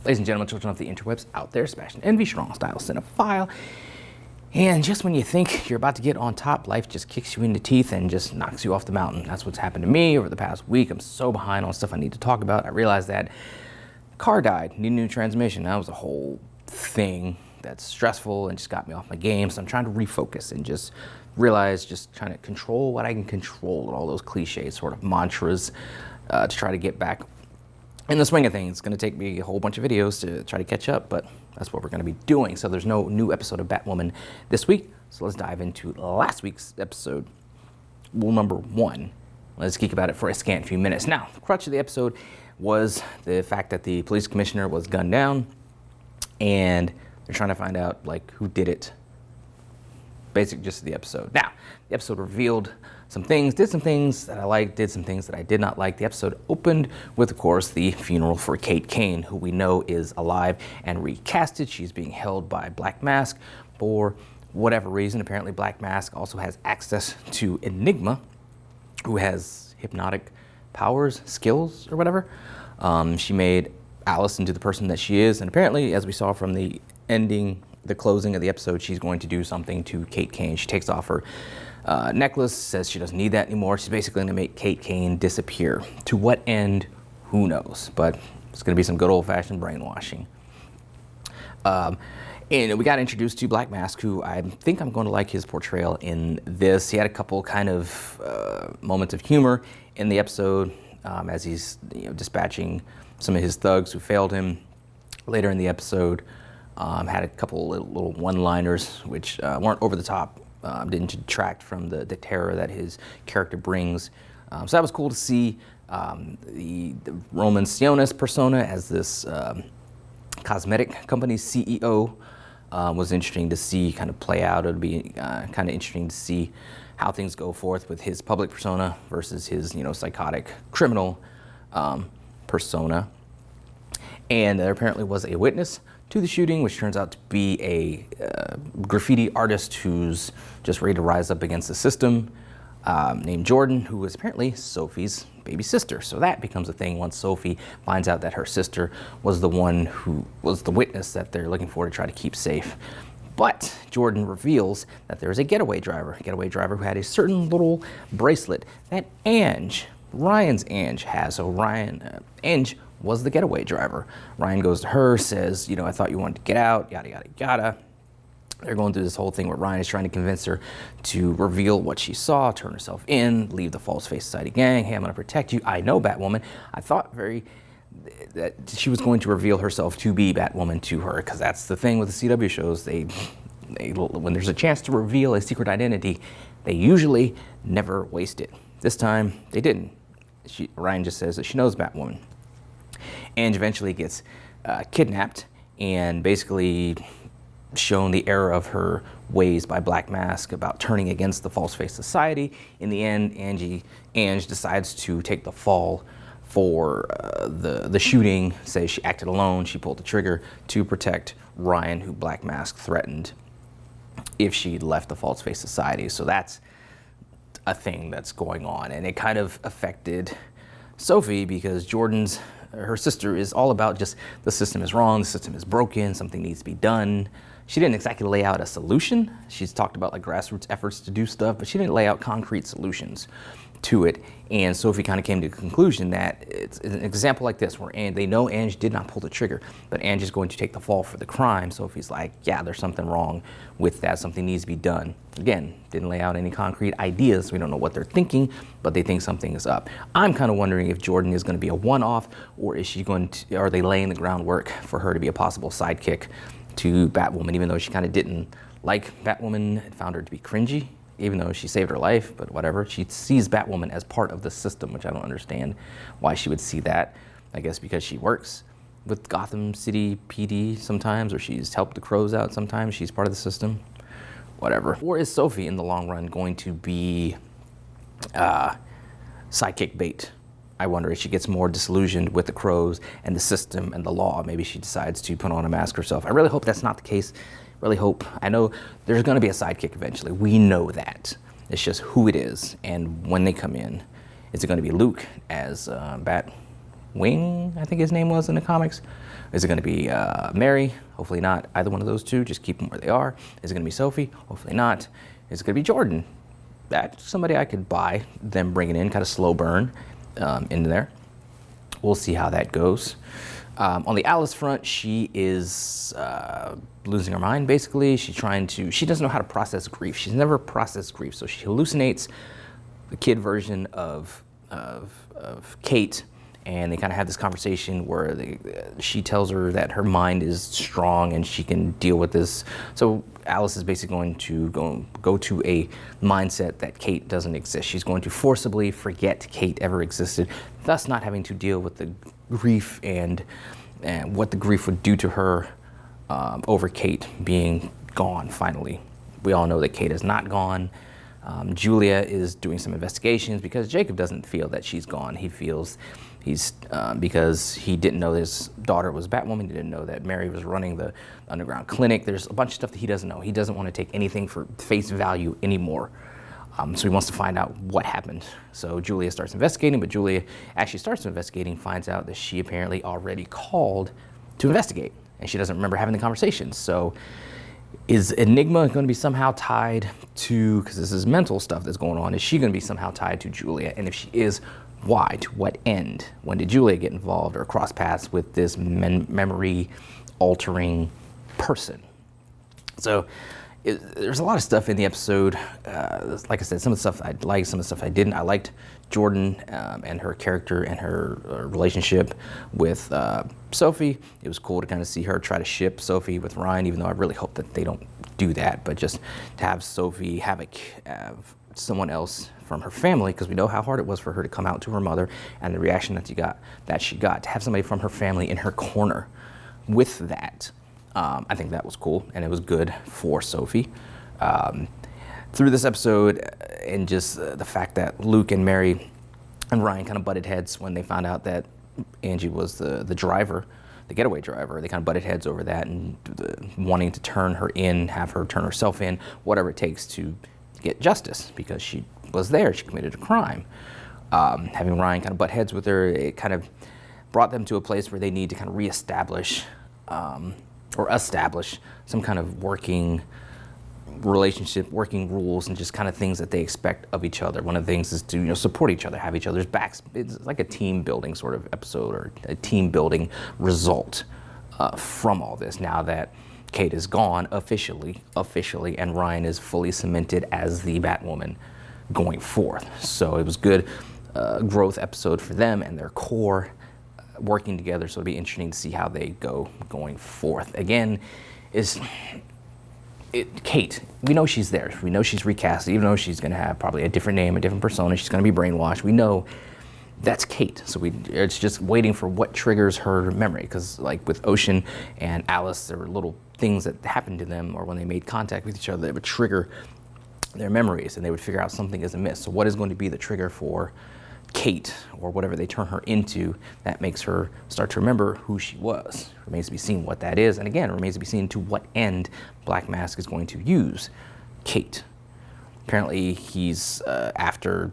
Ladies and gentlemen, children of the interwebs out there, Sebastian Envy, strong style cinephile. And just when you think you're about to get on top, life just kicks you in the teeth and just knocks you off the mountain. That's what's happened to me over the past week. I'm so behind on stuff I need to talk about. I realized that car died, need a new transmission. That was a whole thing that's stressful and just got me off my game. So I'm trying to refocus and just realize, just trying to control what I can control, and all those cliches sort of mantras to try to get back in the swing of things. It's going to take me a whole bunch of videos to try to catch up, but that's what we're going to be doing. So there's no new episode of Batwoman this week. So let's dive into last week's episode, rule number 1. Let's geek about it for a scant few minutes. Now, the crutch of the episode was the fact that the police commissioner was gunned down, and they're trying to find out like who did it. Basic gist of the episode. Now, the episode revealed some things, did some things that I liked, did some things that I did not like. The episode opened with, of course, the funeral for Kate Kane, who we know is alive and recasted. She's being held by Black Mask for whatever reason. Apparently, Black Mask also has access to Enigma, who has hypnotic powers, skills, or whatever. She made Alice into the person that she is, and apparently, as we saw from the ending, the closing of the episode, she's going to do something to Kate Kane. She takes off her necklace, says she doesn't need that anymore. She's basically going to make Kate Kane disappear. To what end? Who knows? But it's going to be some good old-fashioned brainwashing. And we got introduced to Black Mask, who I think I'm going to like his portrayal in this. He had a couple kind of moments of humor in the episode as he's dispatching some of his thugs who failed him. Later in the episode, had a couple little one-liners which weren't over the top, didn't detract from the terror that his character brings. So that was cool to see. The Roman Sionis persona as this cosmetic company's CEO was interesting to see kind of play out. It would be kind of interesting to see how things go forth with his public persona versus his psychotic criminal persona. And there apparently was a witness to the shooting, which turns out to be a graffiti artist who's just ready to rise up against the system, named Jordan, who was apparently Sophie's baby sister. So that becomes a thing once Sophie finds out that her sister was the one who was the witness that they're looking for to try to keep safe. But Jordan reveals that there's a getaway driver who had a certain little bracelet that Ryan's Ange has. So Ange was the getaway driver. Ryan goes to her, says, I thought you wanted to get out, yada, yada, yada. They're going through this whole thing where Ryan is trying to convince her to reveal what she saw, turn herself in, leave the False Face Society gang. Hey, I'm going to protect you. I know Batwoman. I thought that she was going to reveal herself to be Batwoman to her, because that's the thing with the CW shows. They when there's a chance to reveal a secret identity, they usually never waste it. This time, they didn't. Ryan just says that she knows Batwoman. Ange eventually gets kidnapped and basically shown the error of her ways by Black Mask about turning against the False Face Society. In the end, Ange decides to take the fall for the shooting, says she acted alone. She pulled the trigger to protect Ryan, who Black Mask threatened if she left the False Face Society. So that's a thing that's going on, and it kind of affected Sophie because her sister is all about just the system is wrong, the system is broken, something needs to be done. She didn't exactly lay out a solution. She's talked about like grassroots efforts to do stuff, but she didn't lay out concrete solutions to it. And Sophie kind of came to the conclusion that it's an example like this where they know Ange did not pull the trigger, but Ange is going to take the fall for the crime. Sophie's like, yeah, there's something wrong with that. Something needs to be done. Again, didn't lay out any concrete ideas. We don't know what they're thinking, but they think something is up. I'm kind of wondering if Jordan is going to be a one-off, or are they laying the groundwork for her to be a possible sidekick to Batwoman, even though she kind of didn't like Batwoman and found her to be cringy, even though she saved her life, but whatever. She sees Batwoman as part of the system, which I don't understand why she would see that. I guess because she works with Gotham City PD sometimes, or she's helped the Crows out sometimes. She's part of the system, whatever. Or is Sophie in the long run going to be sidekick bait? I wonder if she gets more disillusioned with the Crows and the system and the law. Maybe she decides to put on a mask herself. I really hope that's not the case. Really hope. I know there's going to be a sidekick eventually. We know that. It's just who it is and when they come in. Is it going to be Luke as Batwing, I think his name was in the comics? Is it going to be Mary? Hopefully not either one of those two. Just keep them where they are. Is it going to be Sophie? Hopefully not. Is it going to be Jordan? That's somebody I could buy them bringing in, kind of slow burn into there. We'll see how that goes. On the Alice front, she is losing her mind, basically. She doesn't know how to process grief. She's never processed grief, so she hallucinates the kid version of Kate, and they kind of have this conversation where she tells her that her mind is strong and she can deal with this. So Alice is basically going to go to a mindset that Kate doesn't exist. She's going to forcibly forget Kate ever existed, thus not having to deal with the grief and what the grief would do to her over Kate being gone finally. We all know that Kate is not gone. Julia is doing some investigations because Jacob doesn't feel that she's gone. He feels because he didn't know his daughter was Batwoman. He didn't know that Mary was running the underground clinic. There's a bunch of stuff that he doesn't know. He doesn't want to take anything for face value anymore. So he wants to find out what happened. So Julia starts investigating, but Julia actually starts investigating, finds out that she apparently already called to investigate, and she doesn't remember having the conversation. So is Enigma going to be somehow tied to, because this is mental stuff that's going on, is she going to be somehow tied to Julia? And if she is, why? To what end? When did Julia get involved or cross paths with this memory altering person? So there's a lot of stuff in the episode. Like I said, some of the stuff I liked, some of the stuff I didn't. I liked Jordan and her character and her relationship with Sophie. It was cool to kind of see her try to ship Sophie with Ryan, even though I really hope that they don't do that. But just to have Sophie have someone else from her family, because we know how hard it was for her to come out to her mother and the reaction that she got, to have somebody from her family in her corner with that. I think that was cool, and it was good for Sophie. Through this episode, and just the fact that Luke and Mary and Ryan kind of butted heads when they found out that Angie was the driver, the getaway driver. They kind of butted heads over that and wanting to turn her in, have her turn herself in, whatever it takes to get justice, because she was there, she committed a crime. Having Ryan kind of butt heads with her, it kind of brought them to a place where they need to kind of reestablish or establish some kind of working relationship, working rules, and just kind of things that they expect of each other. One of the things is to support each other, have each other's backs. It's like a team building sort of episode, or a team building result from all this. Now that Kate is gone officially, and Ryan is fully cemented as the Batwoman going forth. So it was good growth episode for them and their core working together, so it'll be interesting to see how they go going forth. Again, Kate, we know she's there. We know she's recast, even though she's going to have probably a different name, a different persona. She's going to be brainwashed. We know that's Kate. So it's just waiting for what triggers her memory, because like with Ocean and Alice, there were little things that happened to them, or when they made contact with each other, that would trigger their memories, and they would figure out something is amiss. So what is going to be the trigger for Kate, or whatever they turn her into, that makes her start to remember who she was? Remains to be seen what that is, and again, remains to be seen to what end Black Mask is going to use Kate. Apparently he's after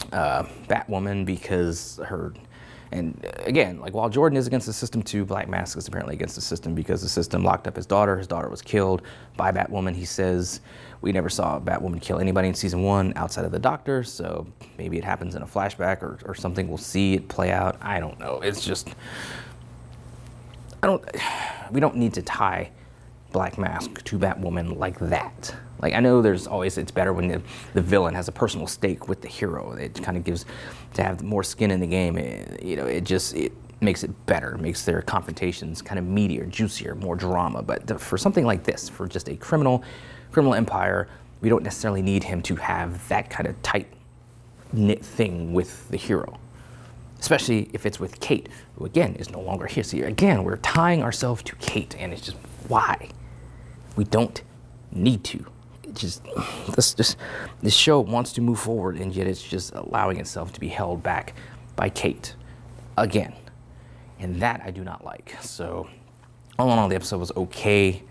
Batwoman because and again, like while Jordan is against the system too, Black Mask is apparently against the system, because the system locked up his daughter. His daughter was killed by Batwoman. He says, we never saw Batwoman kill anybody in season 1 outside of the Doctor, so maybe it happens in a flashback or something. We'll see it play out. I don't know. It's just, we don't need to tie Black Mask to Batwoman like that. Like, I know it's better when the villain has a personal stake with the hero. It kind of gives, to have more skin in the game, it makes it better, makes their confrontations kind of meatier, juicier, more drama. But for something like this, for just a criminal empire, we don't necessarily need him to have that kind of tight-knit thing with the hero. Especially if it's with Kate, who again is no longer here. So again, we're tying ourselves to Kate, and it's just, why? We don't need to. This show wants to move forward, and yet it's just allowing itself to be held back by Kate again, and that I do not like. So all in all, the episode was okay.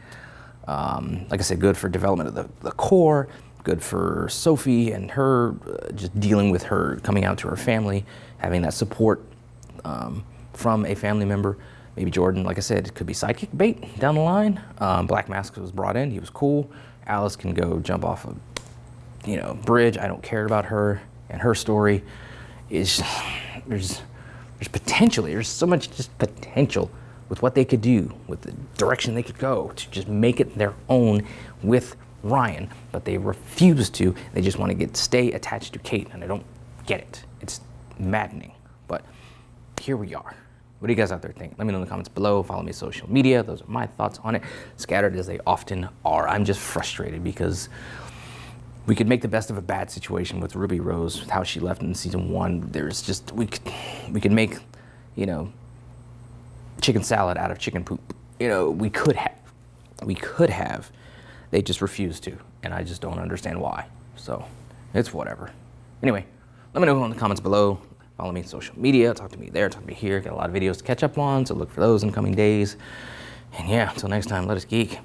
Like I said, good for development of the core, good for Sophie and her just dealing with her coming out to her family, having that support from a family member Maybe Jordan, like I said, it could be sidekick bait down the line. Black Mask was brought in, he was cool. Alice can go jump off a bridge. I don't care about her and her story. There's potentially, there's so much just potential with what they could do, with the direction they could go to just make it their own with Ryan, but they refuse to. They just want to stay attached to Kate, and I don't get it. It's maddening, but here we are. What do you guys out there think? Let me know in the comments below. Follow me on social media. Those are my thoughts on it, scattered as they often are. I'm just frustrated because we could make the best of a bad situation with Ruby Rose, with how she left in season 1. There's just, we could make, chicken salad out of chicken poop. We could have. They just refuse to, and I just don't understand why. So it's whatever. Anyway, let me know in the comments below. Follow me on social media, talk to me there, talk to me here. Got a lot of videos to catch up on, so look for those in coming days. And yeah, until next time, let us geek.